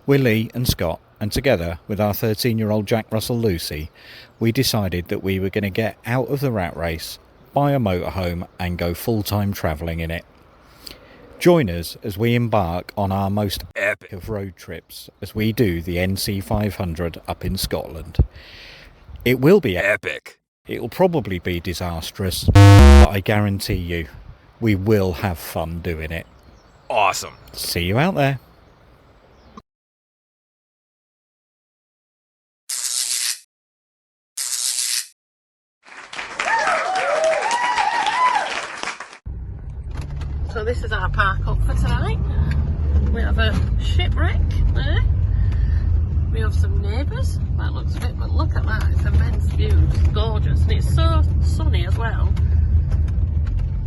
We're Lee and Scott, and together with our 13-year-old Jack Russell Lucy, we decided that we were going to get out of the rat race, buy a motorhome and go full-time travelling in it. Join us as we embark on our most epic of road trips as we do the NC 500 up in Scotland. It will be epic. It'll probably be disastrous, but I guarantee you, we will have fun doing it. Awesome. See you out there. So this is our park up for tonight. We have a shipwreck there. We have some neighbours. That looks a bit, but look at that, it's immense view, it's gorgeous. And it's so sunny as well.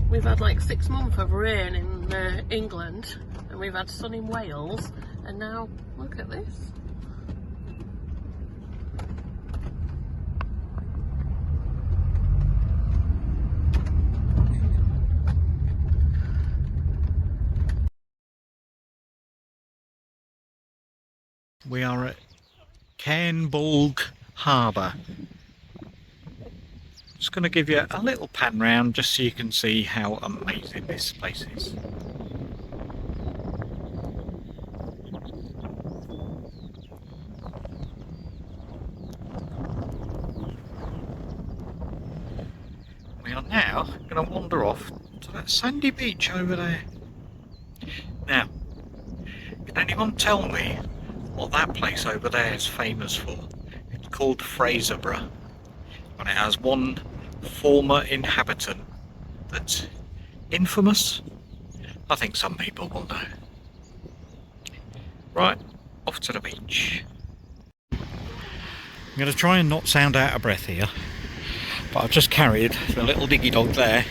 We've had like 6 months of rain in England, and we've had sun in Wales, and now look at this. We are at Cairngorm harbour. Just going to give you a little pan round just so you can see how amazing this place is. We are now going to wander off to that sandy beach over there. Now, can anyone tell me what that place over there is famous for? It's called Fraserburgh, and it has one former inhabitant that's infamous. I think some people will know. Right, off to the beach. I'm going to try and not sound out of breath here, but I've just carried the little diggy dog there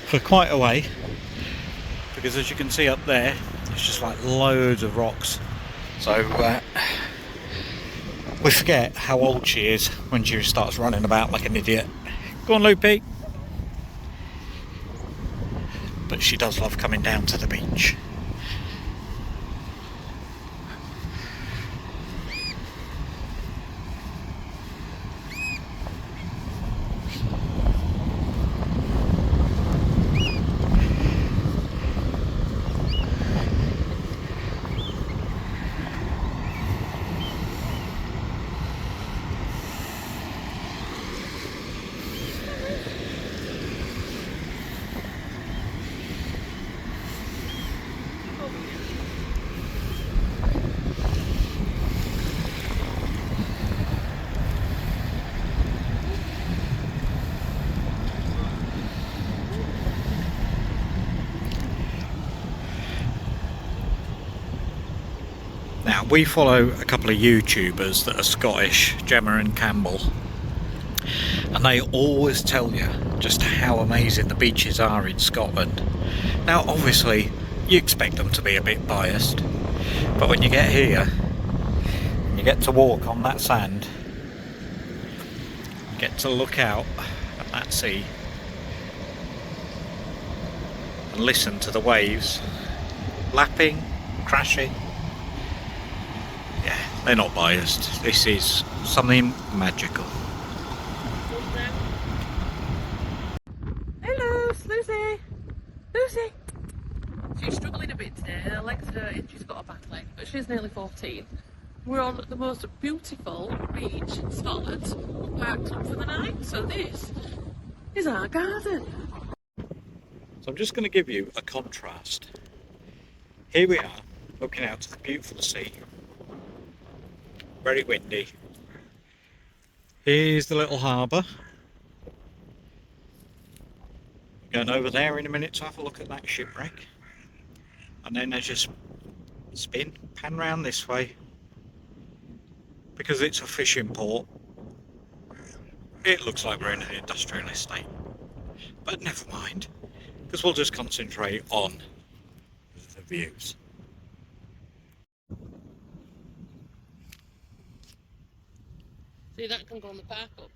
for quite a way, because as you can see up there, it's just like loads of rocks. So we forget how old she is when she starts running about like an idiot. Go on, Loopy. But she does love coming down to the beach. Now, we follow a couple of YouTubers that are Scottish, Gemma and Campbell, and they always tell you just how amazing the beaches are in Scotland. Now, obviously, you expect them to be a bit biased, but when you get here, and you get to walk on that sand, you get to look out at that sea, and listen to the waves lapping, crashing. Yeah, they're not biased. This is something magical. Hello, Lucy! Lucy! She's struggling a bit today, her legs are dirty, she's got a back leg, but she's nearly 14. We're on the most beautiful beach in Scotland, parked up for the night, so this is our garden. So I'm just going to give you a contrast. Here we are, looking out to the beautiful sea. Very windy. Here's the little harbour. Going over there in a minute to have a look at that shipwreck. And then as you spin, pan round this way. Because it's a fishing port, it looks like we're in an industrial estate. But never mind, because we'll just concentrate on the views. See, that can go on the parkup.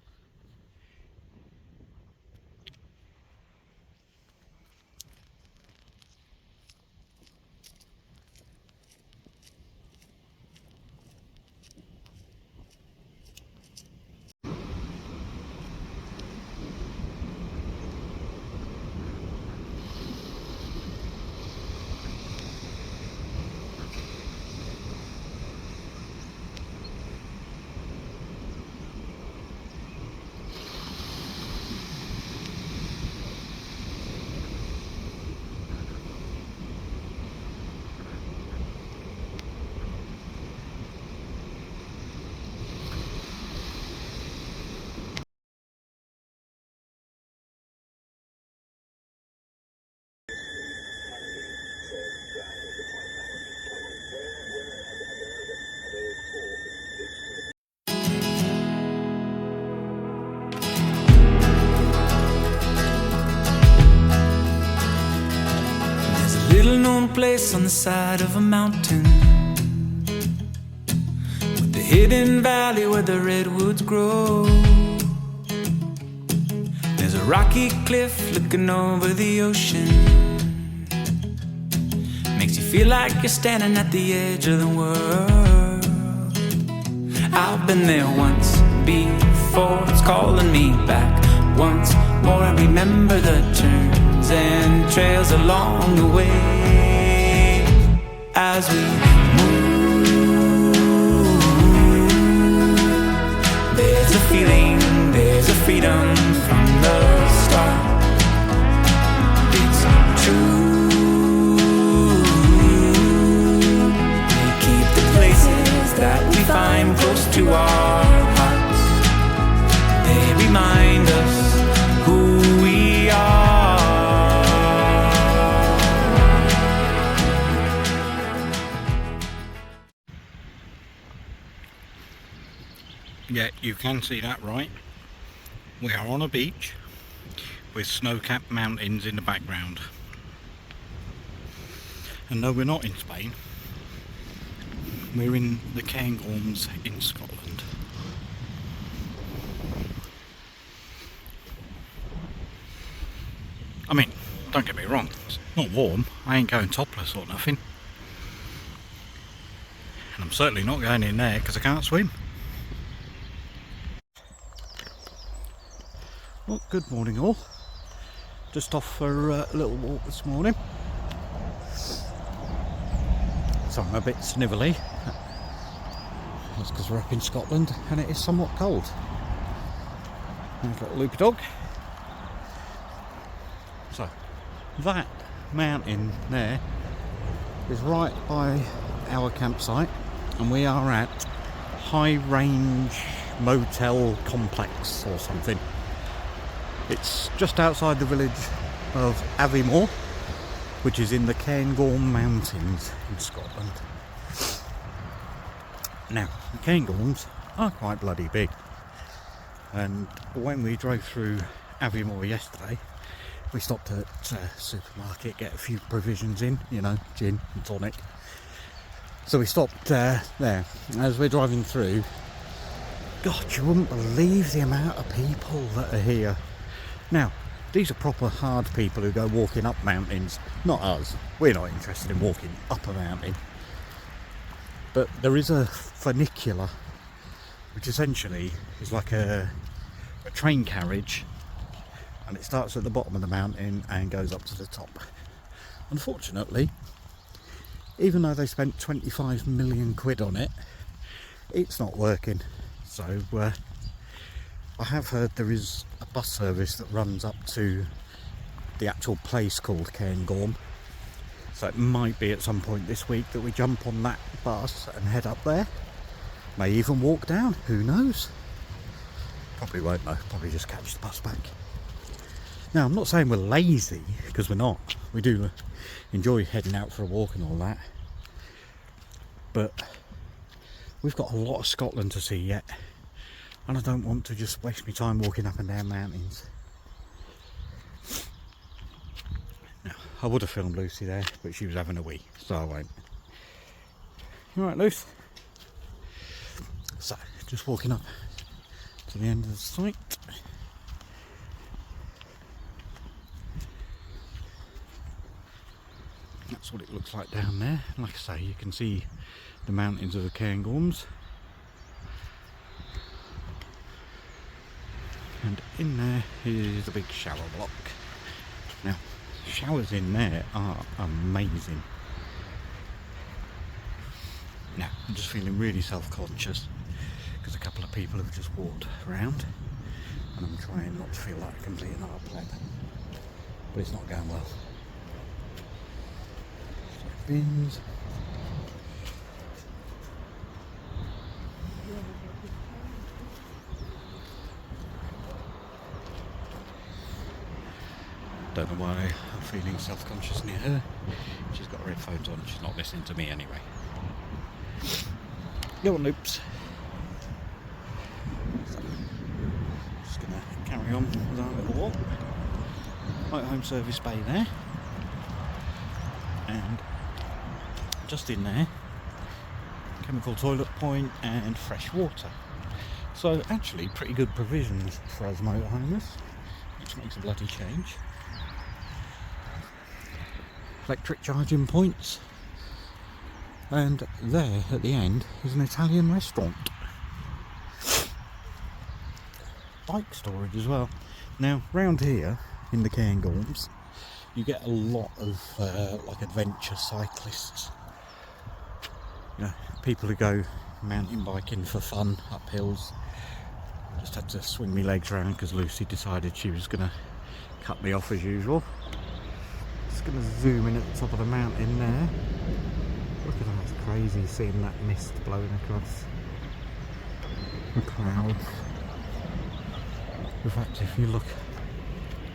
known place on the side of a mountain, with the hidden valley where the redwoods grow. There's a rocky cliff looking over the ocean, makes you feel like you're standing at the edge of the world. I've been there once before, it's calling me back once more. I remember the turns and trails along the way as we move. There's a feeling, there's a freedom from the start. It's true. We keep the places that we find close to our hearts. They remind us who we are. Yeah, you can see that right. We are on a beach with snow-capped mountains in the background. And no, we're not in Spain. We're in the Cairngorms in Scotland. I mean, don't get me wrong, it's not warm. I ain't going topless or nothing. And I'm certainly not going in there because I can't swim. Well, good morning all. Just off for a little walk this morning. So I'm a bit snivelly. That's because we're up in Scotland and it is somewhat cold. There's a little loopy dog. So that mountain there is right by our campsite, and we are at High Range Motel Complex or something. It's just outside the village of Aviemore, which is in the Cairngorm Mountains in Scotland. Now, the Cairngorms are quite bloody big, and when we drove through Aviemore yesterday, we stopped at a supermarket, get a few provisions in, you know, gin and tonic. So we stopped there. As we're driving through, God, you wouldn't believe the amount of people that are here. Now, these are proper hard people who go walking up mountains, not us. We're not interested in walking up a mountain. But there is a funicular, which essentially is like a train carriage, and it starts at the bottom of the mountain and goes up to the top. Unfortunately, even though they spent 25 million quid on it, it's not working. So I have heard there is a bus service that runs up to the actual place called Cairngorm. So it might be at some point this week that we jump on that bus and head up there. May even walk down, who knows? Probably won't though, probably just catch the bus back. Now, I'm not saying we're lazy, because we're not. We do enjoy heading out for a walk and all that. But we've got a lot of Scotland to see yet. And I don't want to just waste my time walking up and down mountains. Now, I would have filmed Lucy there, but she was having a wee, so I won't. Alright, Luce. So, just walking up to the end of the site. That's what it looks like down there. Like I say, you can see the mountains of the Cairngorms. And in there is the big shower block. Now, showers in there are amazing. Now, I'm just feeling really self-conscious because a couple of people have just walked around, and I'm trying not to feel like a complete and utter pleb. But it's not going well. So, bins. Don't know why I'm feeling self-conscious near her. She's got her headphones on, she's not listening to me anyway. Go on, Loops. So, just gonna carry on with our little walk. Right, home service bay there. and just in there, chemical toilet point and fresh water. So actually pretty good provisions for us motorhomes, which makes a bloody change. Electric charging points, and there at the end is an Italian restaurant. Bike storage as well. Now round here in the Cairngorms you get a lot of like adventure cyclists, you know, people who go mountain biking for fun up hills. Just had to swing my legs around because Lucy decided she was going to cut me off as usual. Just going to zoom in at the top of the mountain there. Look at that, it's crazy seeing that mist blowing across the clouds. In fact, if you look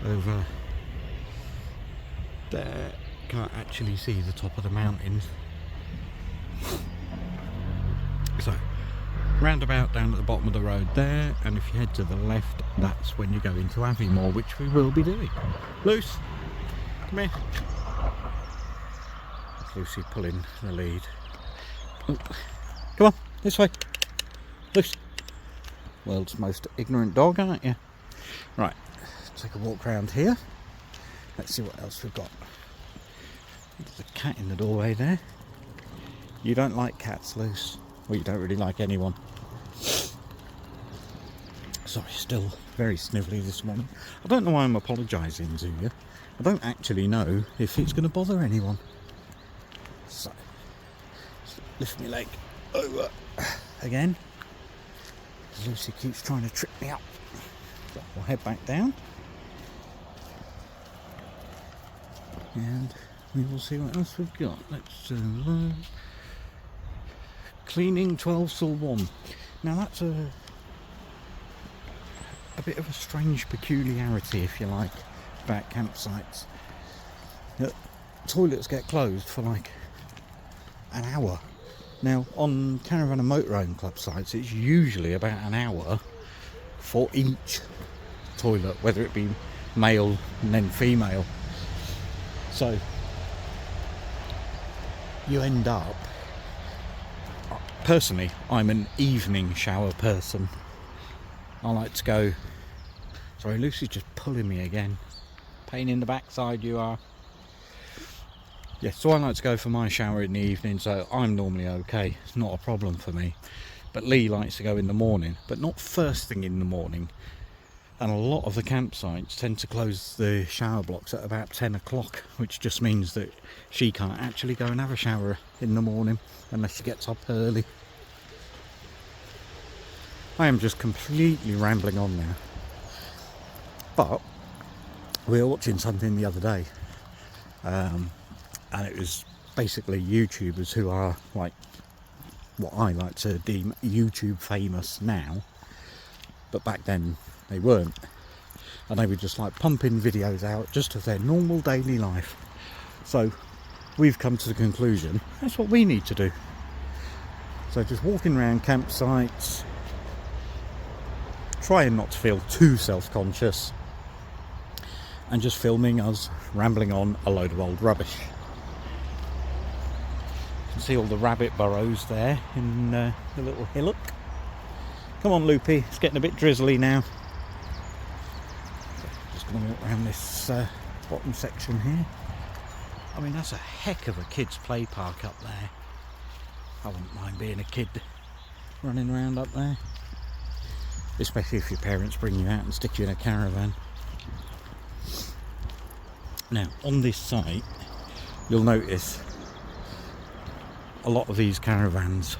over there, you can't actually see the top of the mountains. So, roundabout down at the bottom of the road there, and if you head to the left, that's when you go into Aviemore, which we will be doing. Luce, come here. That's Lucy pulling the lead. Oh, come on, this way. Luce. World's most ignorant dog, aren't you? Right, take a walk round here. Let's see what else we've got. There's a cat in the doorway there. You don't like cats, Luce. Well, you don't really like anyone. Sorry, still very snivelly this morning. I don't know why I'm apologising to you. I don't actually know if it's going to bother anyone. So, lift my leg over again. Lucy keeps trying to trip me up. So we'll head back down. And we will see what else we've got. Let's cleaning 12 till 1. Now that's a bit of a strange peculiarity, if you like, about campsites. Toilets get closed for like an hour. Now on caravan and motorhome club sites it's usually about an hour for each toilet, whether it be male and then female. So you end up, personally, I'm an evening shower person. I like to go... Sorry, Lucy's just pulling me again. Pain in the backside you are. Yeah, so I like to go for my shower in the evening, so I'm normally okay. It's not a problem for me. But Lee likes to go in the morning, but not first thing in the morning. And a lot of the campsites tend to close the shower blocks at about 10 o'clock, which just means that she can't actually go and have a shower in the morning unless she gets up early. I am just completely rambling on now. But we were watching something the other day, and it was basically YouTubers who are like what I like to deem YouTube famous now, but back then they weren't, and they were just like pumping videos out just of their normal daily life. So we've come to the conclusion that's what we need to do. So just walking around campsites, trying not to feel too self-conscious, and just filming us rambling on a load of old rubbish. You can see all the rabbit burrows there in the little hillock. Come on, Loopy, it's getting a bit drizzly now. Just going to walk around this bottom section here. I mean, that's a heck of a kids' play park up there. I wouldn't mind being a kid running around up there, especially if your parents bring you out and stick you in a caravan. Now, on this site, you'll notice a lot of these caravans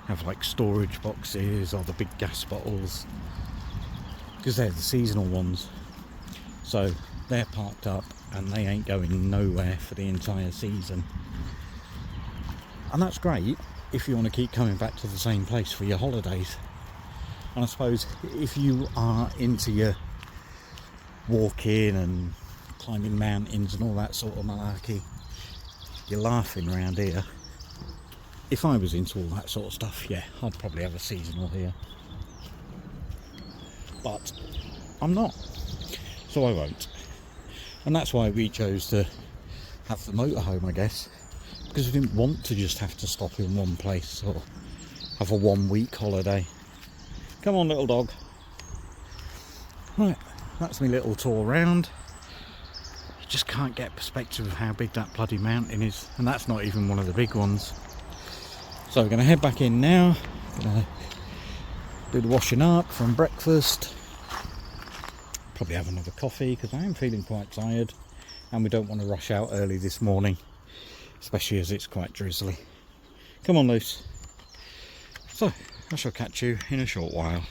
have like storage boxes or the big gas bottles, because they're the seasonal ones. So they're parked up and they ain't going nowhere for the entire season. And that's great if you want to keep coming back to the same place for your holidays. And I suppose if you are into your walking and climbing mountains and all that sort of malarkey, you're laughing around here. If I was into all that sort of stuff, yeah, I'd probably have a seasonal here. But I'm not, so I won't. And that's why we chose to at the motorhome, I guess, because we didn't want to just have to stop in one place or have a 1 week holiday. Come on, little dog. Right, that's my little tour round. You just can't get perspective of how big that bloody mountain is, and that's not even one of the big ones. So we're going to head back in now. Going to do the washing up from breakfast. Probably have another coffee because I am feeling quite tired, and we don't want to rush out early this morning, especially as it's quite drizzly. Come on, Luce. So I shall catch you in a short while.